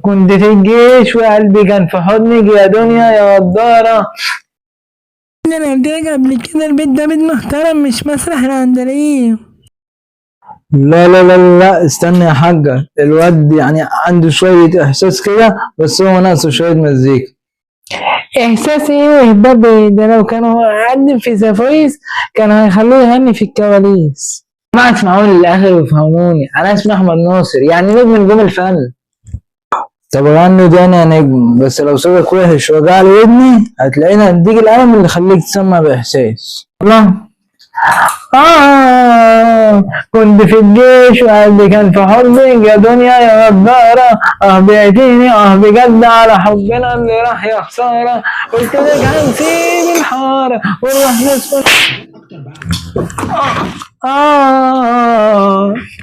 كنت في الجيش وقلبي كان في حضنك يا دنيا يا غدارة. انا قلت لك قبل كده البيت ده بيت محترم مش مسرح العندليب. لا لا لا لا، استنى يا حاجة، الواد يعني عنده شوية إحساس كده، بس هو ناقصه شوية مزيكا. احساس ايه وهباب؟ ده لو كان هو قدم في سافويس كان هيخلوه يغني في الكواليس. ما تسمعوني للآخر ويفهموني، أنا اسمي أحمد ناصر، يعني نجم نجوم الفن. طب غني تاني يا نجم، بس لو صوتك وحش وجع لي ودني هتلاقيني هديك القلم اللي يخليك تسمع بإحساس. يلا. كنت في الجيش وقلبي كان في حضنك يا دنيا يا غدارة. بعتيني بجد على حبنا اللي راح يا خسارة. قلت لك هنسيب الحارة ونروح نسكن.